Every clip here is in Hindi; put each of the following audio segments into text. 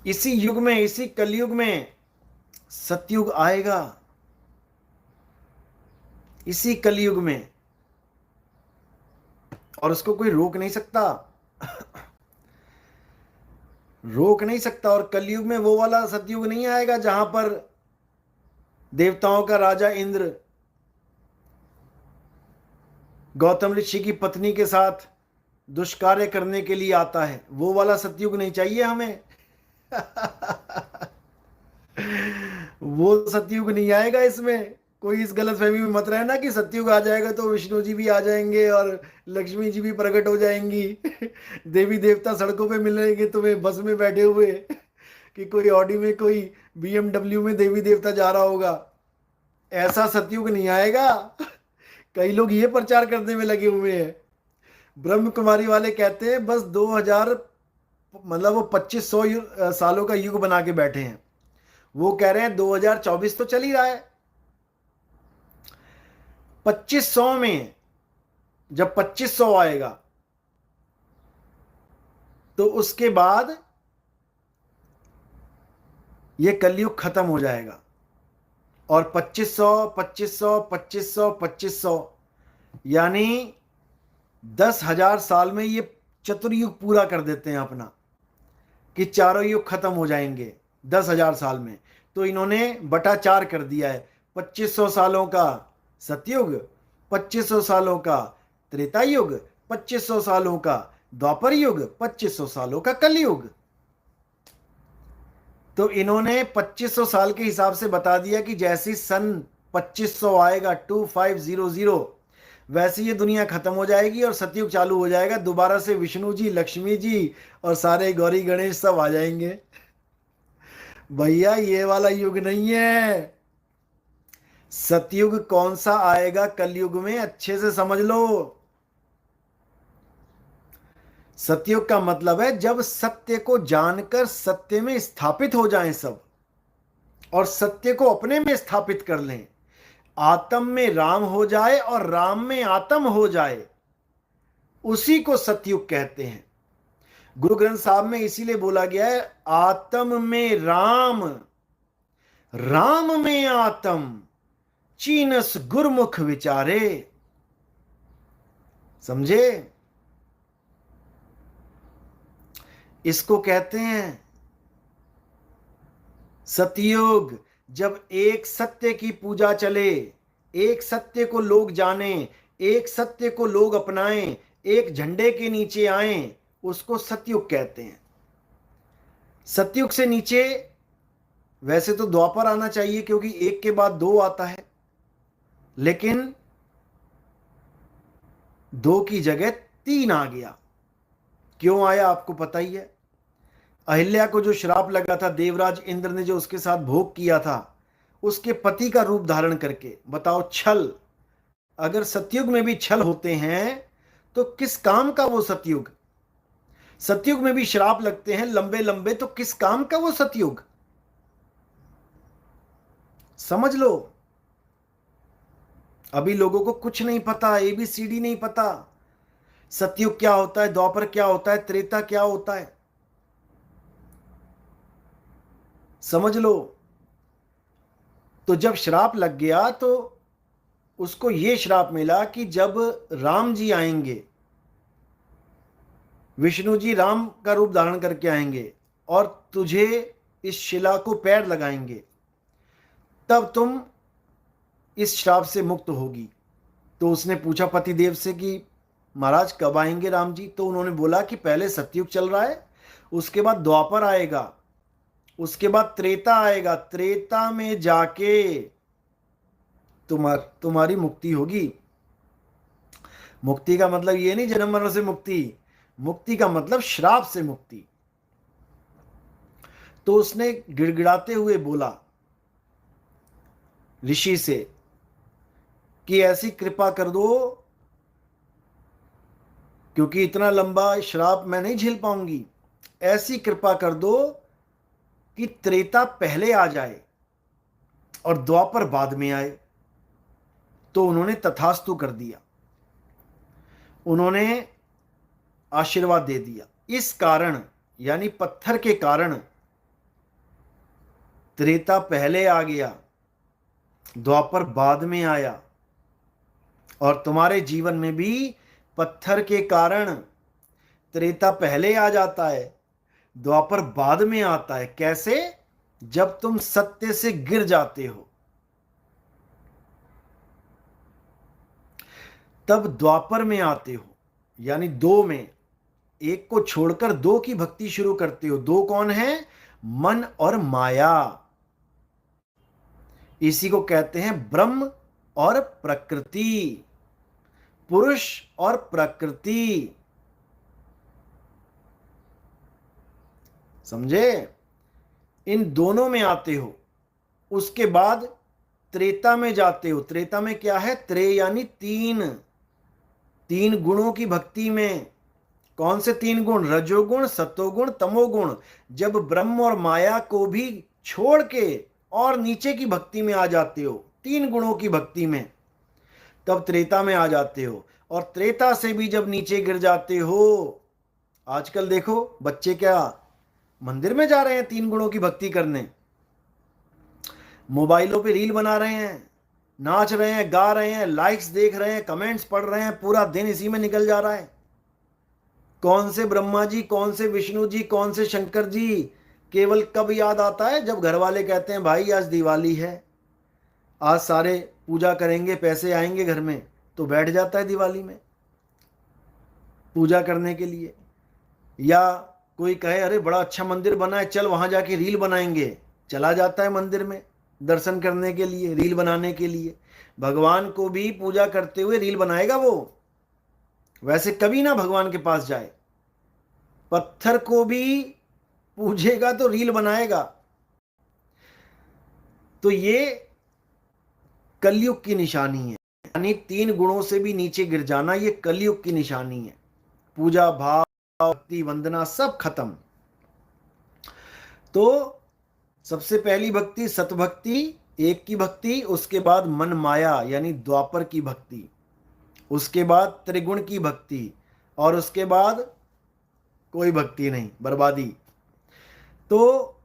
इसी युग में, इसी कलयुग में सतयुग आएगा, इसी कलयुग में, और उसको कोई रोक नहीं सकता। रोक नहीं सकता। और कलयुग में वो वाला सतयुग नहीं आएगा जहां पर देवताओं का राजा इंद्र गौतम ऋषि की पत्नी के साथ दुष्कार्य करने के लिए आता है। वो वाला सतयुग नहीं चाहिए हमें। वो सतयुग नहीं आएगा इसमें। कोई इस गलतफहमी में मत रहना कि सतयुग आ जाएगा तो विष्णु जी भी आ जाएंगे और लक्ष्मी जी भी प्रकट हो जाएंगी। देवी देवता सड़कों पे मिलेंगे तुम्हें बस में बैठे हुए, कि कोई ऑडी में, कोई बीएमडब्ल्यू में देवी देवता जा रहा होगा। ऐसा सतयुग नहीं आएगा। कई लोग ये प्रचार करने में लगे हुए हैं। ब्रह्म कुमारी वाले कहते हैं बस 2000, मतलब वो 2500 सालों का युग बना के बैठे हैं। वो कह रहे हैं 2024 तो चल ही रहा है। 2500 में जब 2500 आएगा तो उसके बाद ये कलयुग खत्म हो जाएगा। और 2500, 2500, 2500, 2500, यानी 10,000 साल में ये चतुर्युग पूरा कर देते हैं अपना, कि चारों युग खत्म हो जाएंगे 10,000 साल में। तो इन्होंने बटा 4 कर दिया है। 2500 सालों का सतयुग, 2500 सालों का त्रेता युग, 2500 सालों का द्वापर युग, 2500 सालों का कलयुग। तो इन्होंने 2500 साल के हिसाब से बता दिया कि जैसी सन 2500 आएगा, 2500, वैसे ये दुनिया खत्म हो जाएगी और सतयुग चालू हो जाएगा। दोबारा से विष्णु जी, लक्ष्मी जी और सारे गौरी गणेश सब आ जाएंगे। भैया ये वाला युग नहीं है। सतयुग कौन सा आएगा कलयुग में, अच्छे से समझ लो। सतयुग का मतलब है जब सत्य को जानकर सत्य में स्थापित हो जाएं सब, और सत्य को अपने में स्थापित कर लें। आत्म में राम हो जाए और राम में आत्म हो जाए, उसी को सतयुग कहते हैं। गुरु ग्रंथ साहब में इसीलिए बोला गया है आत्म में राम, राम में आत्म, चीनस गुरमुख विचारे। समझे? इसको कहते हैं सतयुग। जब एक सत्य की पूजा चले, एक सत्य को लोग जाने, एक सत्य को लोग अपनाएं, एक झंडे के नीचे आएं, उसको सतयुग कहते हैं। सतयुग से नीचे वैसे तो द्वापर आना चाहिए, क्योंकि एक के बाद दो आता है, लेकिन दो की जगह 3 आ गया। क्यों आया आपको पता ही है। अहिल्या को जो श्राप लगा था, देवराज इंद्र ने जो उसके साथ भोग किया था, उसके पति का रूप धारण करके। बताओ, छल। अगर सतयुग में भी छल होते हैं तो किस काम का वो सतयुग। सतयुग में भी श्राप लगते हैं लंबे लंबे, तो किस काम का वो सतयुग। समझ लो। अभी लोगों को कुछ नहीं पता, एबीसीडी नहीं पता। सतयुग क्या होता है, द्वापर क्या होता है, त्रेता क्या होता है, समझ लो। तो जब श्राप लग गया तो उसको ये श्राप मिला कि जब राम जी आएंगे, विष्णु जी राम का रूप धारण करके आएंगे और तुझे इस शिला को पैर लगाएंगे, तब तुम इस श्राप से मुक्त होगी। तो उसने पूछा पतिदेव से कि महाराज कब आएंगे राम जी। तो उन्होंने बोला कि पहले सतयुग चल रहा है, उसके बाद द्वापर आएगा, उसके बाद त्रेता आएगा, त्रेता में जाके तुम्हारी मुक्ति होगी। मुक्ति का मतलब ये नहीं जन्म मरण से मुक्ति, मुक्ति का मतलब श्राप से मुक्ति। तो उसने गिड़गिड़ाते हुए बोला ऋषि से कि ऐसी कृपा कर दो, क्योंकि इतना लंबा श्राप मैं नहीं झेल पाऊंगी, ऐसी कृपा कर दो कि त्रेता पहले आ जाए और द्वापर बाद में आए। तो उन्होंने तथास्तु कर दिया, उन्होंने आशीर्वाद दे दिया। इस कारण, यानी पत्थर के कारण, त्रेता पहले आ गया, द्वापर बाद में आया, और तुम्हारे जीवन में भी पत्थर के कारण त्रेता पहले आ जाता है, द्वापर बाद में आता है। कैसे? जब तुम सत्य से गिर जाते हो, तब द्वापर में आते हो, यानी दो में, एक को छोड़कर दो की भक्ति शुरू करते हो। दो कौन है? मन और माया। इसी को कहते हैं ब्रह्म और प्रकृति, पुरुष और प्रकृति। समझे? इन दोनों में आते हो, उसके बाद त्रेता में जाते हो। त्रेता में क्या है? त्रे यानी तीन, तीन गुणों की भक्ति में। कौन से तीन गुण? रजोगुण, सतोगुण, तमोगुण। जब ब्रह्म और माया को भी छोड़ के और नीचे की भक्ति में आ जाते हो, तीन गुणों की भक्ति में, तब त्रेता में आ जाते हो। और त्रेता से भी जब नीचे गिर जाते हो, आजकल देखो बच्चे क्या मंदिर में जा रहे हैं तीन गुणों की भक्ति करने, मोबाइलों पे रील बना रहे हैं, नाच रहे हैं, गा रहे हैं, लाइक्स देख रहे हैं, कमेंट्स पढ़ रहे हैं, पूरा दिन इसी में निकल जा रहा है। कौन से ब्रह्मा जी, कौन से विष्णु जी, कौन से शंकर जी, केवल कब याद आता है? जब घर वाले कहते हैं भाई आज दिवाली है, आज सारे पूजा करेंगे, पैसे आएंगे घर में, तो बैठ जाता है दिवाली में पूजा करने के लिए। या कोई कहे अरे बड़ा अच्छा मंदिर बना है, चल वहां जाके रील बनाएंगे, चला जाता है मंदिर में दर्शन करने के लिए, रील बनाने के लिए। भगवान को भी पूजा करते हुए रील बनाएगा वो, वैसे कभी ना भगवान के पास जाए। पत्थर को भी पूजेगा तो रील बनाएगा। तो ये कलयुग की निशानी है, यानी तीन गुणों से भी नीचे गिर जाना, ये कलयुग की निशानी है। पूजा भाव, भक्ति, वंदना सब खत्म। तो सबसे पहली भक्ति सतभक्ति, एक की भक्ति, उसके बाद मन माया यानी द्वापर की भक्ति, उसके बाद त्रिगुण की भक्ति, और उसके बाद कोई भक्ति नहीं, बर्बादी। तो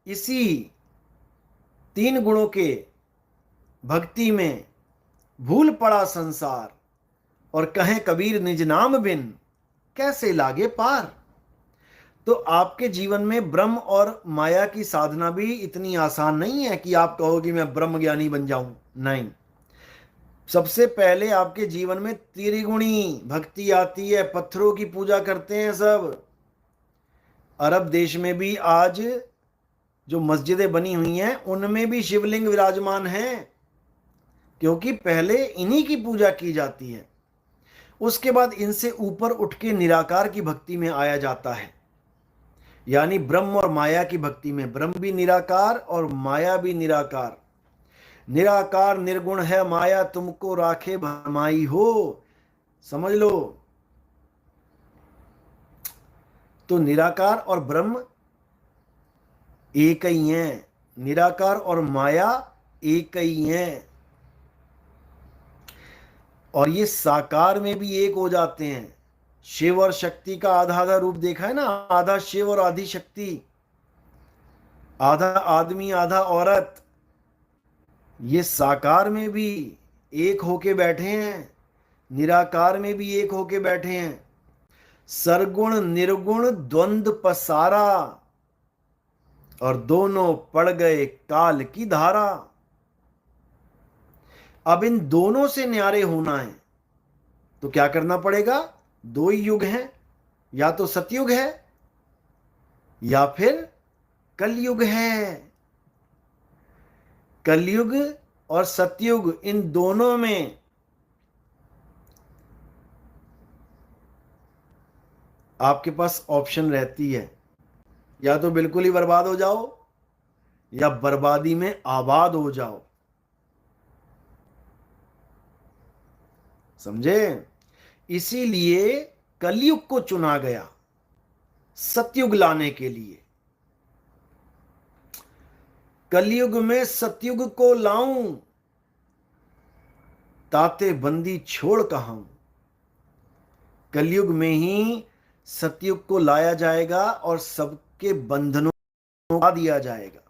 इसी तीन गुणों के भक्ति में भूल पड़ा संसार, और कहें कबीर निज नाम बिन कैसे लागे पार। तो आपके जीवन में ब्रह्म और माया की साधना भी इतनी आसान नहीं है कि आप कहो कि मैं ब्रह्म ज्ञानी बन जाऊं। नहीं, सबसे पहले आपके जीवन में त्रिगुणी भक्ति आती है। पत्थरों की पूजा करते हैं सब। अरब देश में भी आज जो मस्जिदें बनी हुई हैं उनमें भी शिवलिंग विराजमान हैं, क्योंकि पहले इन्हीं की पूजा की जाती है। उसके बाद इनसे ऊपर उठ के निराकार की भक्ति में आया जाता है, यानी ब्रह्म और माया की भक्ति में। ब्रह्म भी निराकार और माया भी निराकार। निराकार निर्गुण है माया, तुमको राखे भरमाई हो, समझ लो। तो निराकार और ब्रह्म एक ही हैं, निराकार और माया एक ही हैं, और ये साकार में भी एक हो जाते हैं। शिव और शक्ति का आधा आधा रूप देखा है ना, आधा शिव और आधी शक्ति, आधा आदमी आधा औरत। ये साकार में भी एक होके बैठे हैं, निराकार में भी एक होके बैठे हैं। सरगुण निर्गुण द्वंद्व पसारा, और दोनों पड़ गए काल की धारा। अब इन दोनों से न्यारे होना है तो क्या करना पड़ेगा? दो ही युग हैं, या तो सतयुग है या फिर कलयुग है। कलयुग और सतयुग, इन दोनों में आपके पास ऑप्शन रहती है, या तो बिल्कुल ही बर्बाद हो जाओ या बर्बादी में आबाद हो जाओ। समझे? इसीलिए कलयुग को चुना गया सतयुग लाने के लिए। कलयुग में सतयुग को लाऊं, ताते बंदी छोड़ कहां। कलयुग में ही सतयुग को लाया जाएगा और सबके बंधनों को दिया जाएगा।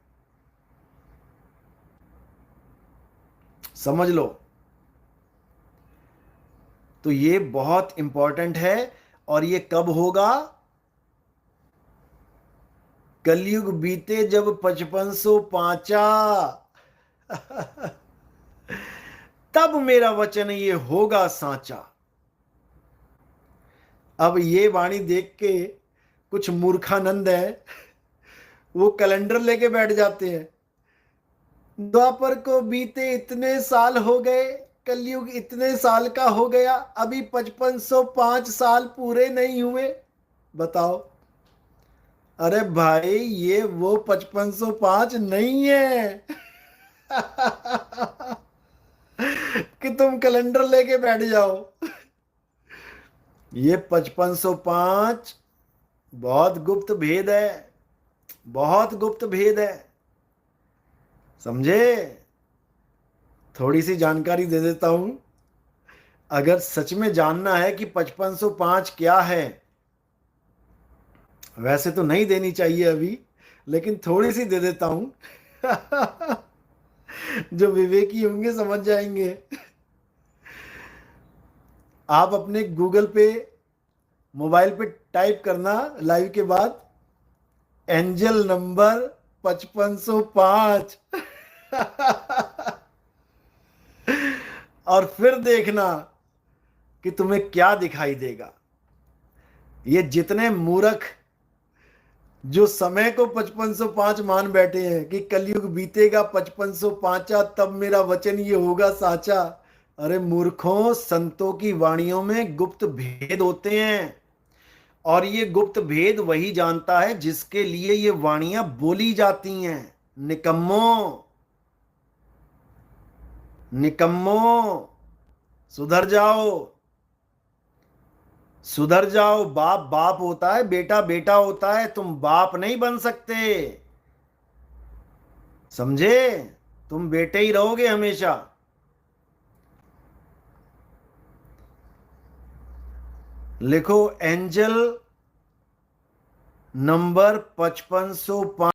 समझ लो। तो ये बहुत इंपॉर्टेंट है। और ये कब होगा? कलयुग बीते जब 5505 तब मेरा वचन ये होगा साचा। अब ये वाणी देख के कुछ मूर्खानंद है, वो कैलेंडर लेके बैठ जाते हैं। द्वापर को बीते इतने साल हो गए, कलयुग इतने साल का हो गया, अभी 5505 साल पूरे नहीं हुए। बताओ। अरे भाई, ये वो 5505 नहीं है कि तुम कैलेंडर लेके बैठ जाओ। ये 5505 बहुत गुप्त भेद है, बहुत गुप्त भेद है। समझे? थोड़ी सी जानकारी दे देता हूं। अगर सच में जानना है कि 5505 क्या है, वैसे तो नहीं देनी चाहिए अभी, लेकिन थोड़ी सी दे देता हूं जो विवेकी होंगे समझ जाएंगे। आप अपने गूगल पे, मोबाइल पे टाइप करना लाइव के बाद, एंजल नंबर 5505 और फिर देखना कि तुम्हें क्या दिखाई देगा। ये जितने मूर्ख जो समय को 5505 मान बैठे हैं कि कलयुग बीतेगा 5505 तब मेरा वचन ये होगा साचा। अरे मूर्खों, संतों की वाणियों में गुप्त भेद होते हैं, और ये गुप्त भेद वही जानता है जिसके लिए ये वाणियां बोली जाती हैं। निकम्मो, निकम्मो, सुधर जाओ, सुधर जाओ। बाप बाप होता है, बेटा बेटा होता है, तुम बाप नहीं बन सकते। समझे? तुम बेटे ही रहोगे हमेशा। लिखो एंजल नंबर 5505।